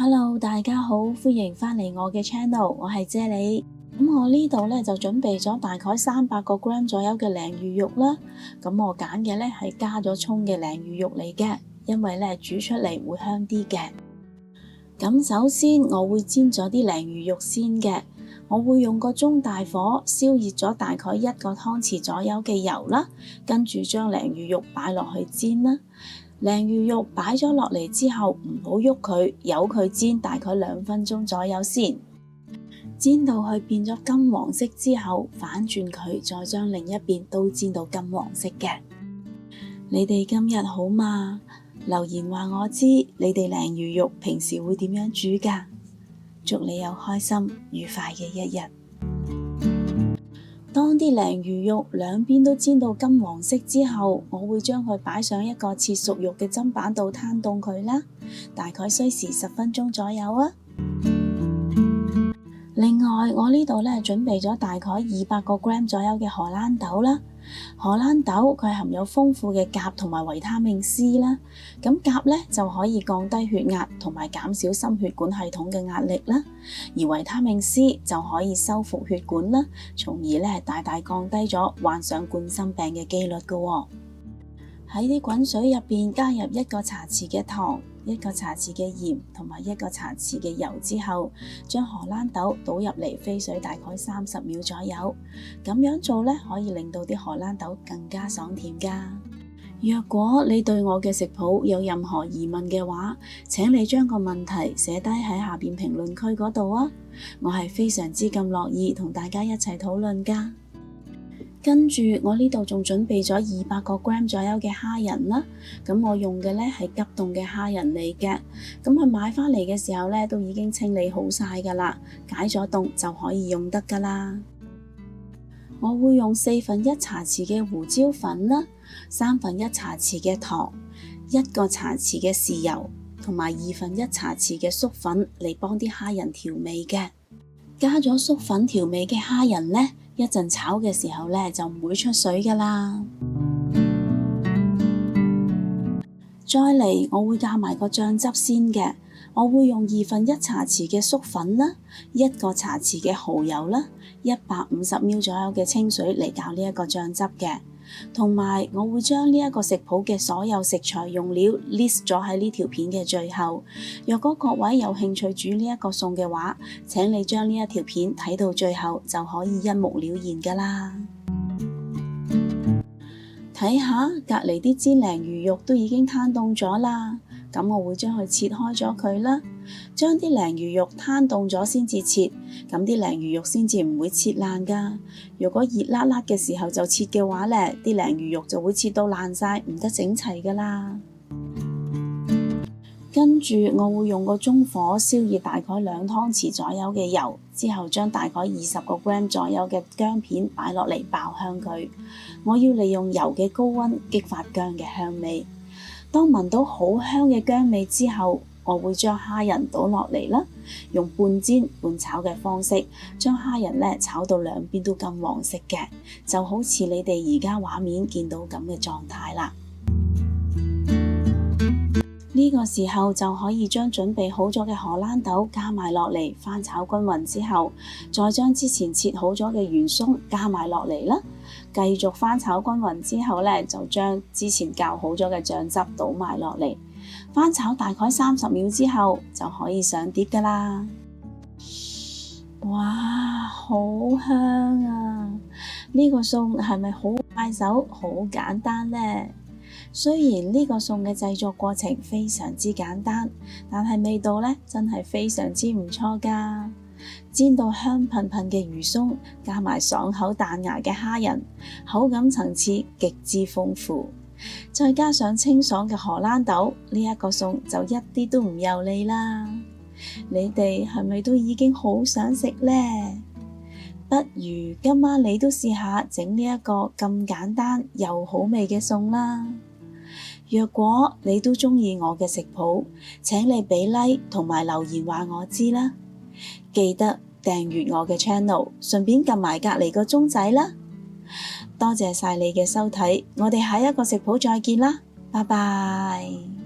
Hello，大家好，歡迎返嚟我嘅 channel，我係啫喱。我呢度咧就準備咗大概300個 gram 左右嘅鯪魚肉啦。我揀嘅咧係加咗蔥嘅鯪魚肉嚟嘅，因為咧煮出嚟會香啲嘅。首先我會煎咗啲鯪魚肉先嘅，我會用個中大火燒熱咗大概1個湯匙左右嘅油啦，跟住將鯪魚肉擺落去煎啦。鯪魚肉擺咗落嚟之後，唔好喐佢，由佢煎大概2分鐘左右先。煎到佢變咗金黃色之後，反轉佢，再將另一邊都煎到金黃色嘅。你哋今日好嗎？留言話我知，你哋鯪魚肉平時會點樣煮㗎？祝你有開心愉快嘅一日。當啲鯪魚肉兩邊都煎到金黃色之後，我會將佢擺上一個切熟肉嘅砧板度攤凍佢啦，大概需時10分鐘左右啊。另外，我呢度咧準備咗大概200個 gram 左右嘅荷蘭豆啦。荷蘭豆佢含有豐富嘅鉀同埋維他命 C 啦，鉀咧就可以降低血壓同埋減少心血管系統嘅壓力啦，而維他命 C 就可以修復血管啦，從而咧大大降低咗患上冠心病嘅機率㗎喎。喺啲滾水入邊加入1個茶匙嘅糖、1個茶匙嘅鹽同埋1個茶匙嘅油之後，將荷蘭豆倒入嚟飛水大概30秒左右。咁樣做咧，可以令到啲荷蘭豆更加爽甜㗎。若果你對我嘅食譜有任何疑問嘅話，請你將個問題寫低喺下邊評論區嗰度啊！我係非常之咁樂意同大家一齊討論㗎。跟住我呢度仲準備咗200個 gram 左右嘅蝦仁啦，我用嘅咧係急凍嘅蝦仁嚟嘅，佢買返嚟嘅時候咧都已經清理好晒㗎啦，解咗凍就可以用得㗎啦。我會用1/4茶匙嘅胡椒粉啦，1/3茶匙嘅糖，1個茶匙嘅豉油，同埋1/2茶匙嘅粟粉嚟幫啲蝦仁調味嘅。加咗粟粉調味嘅蝦仁咧，一陣炒嘅時候咧就唔會出水㗎啦。再嚟，我會加埋個醬汁先嘅，我會用1/2茶匙嘅粟粉啦，1個茶匙嘅蠔油啦，150ml 左右嘅清水嚟搞呢一個醬汁嘅。同埋我會將呢一個食譜嘅所有食材用料 list 咗喺呢條片嘅最後。若果各位有興趣煮呢一個餸嘅話，請你將呢一條片睇到最後就可以一目了然㗎啦。睇下隔離啲煎鯪魚肉都已經攤凍咗啦，我會將佢切開咗佢啦。將啲鯪魚肉攤凍咗先至切，啲鯪魚肉先至唔會切爛㗎。如果熱辣辣嘅時候就切嘅話咧，啲鯪魚肉就會切到爛晒，唔得整齊㗎啦。跟住我會用個中火燒熱大概2湯匙左右嘅油，之後將大概20個 gram 左右嘅薑片擺落嚟爆香佢。我要利用油嘅高溫激發薑嘅香味。當聞到好香嘅薑味之後，我會將蝦仁倒落嚟啦，用半煎半炒嘅方式，將蝦仁咧炒到兩邊都金黃色嘅，就好似你哋而家畫面見到咁嘅狀態啦。呢個時候就可以將準備好咗嘅荷蘭豆加埋落嚟，翻炒均勻之後，再將之前切好咗嘅魚鬆加埋落嚟啦，繼續翻炒均勻之後咧，就將之前較好咗嘅醬汁倒埋落嚟，翻炒大概30秒之後就可以上碟㗎啦。哇，好香啊！呢個餸係咪好快手、好簡單呢？雖然呢個餸嘅製作過程非常之簡單，但係味道咧真係非常之唔錯㗎。煎到香噴噴嘅魚鬆，加埋爽口彈牙嘅蝦仁，口感層次極之豐富，再加上清爽嘅荷蘭豆，呢一個餸就一啲都唔油膩啦。你哋係咪都已經好想食呢？不如今晚你都試下整呢一個咁簡單又好味嘅餸啦。若果你都鍾意我嘅食譜，請你俾 like 同埋留言話我知啦。記得訂閱我嘅 channel， 順便撳埋隔離個鐘仔啦。多謝晒你嘅收睇，我哋下一個食譜再見啦，拜拜。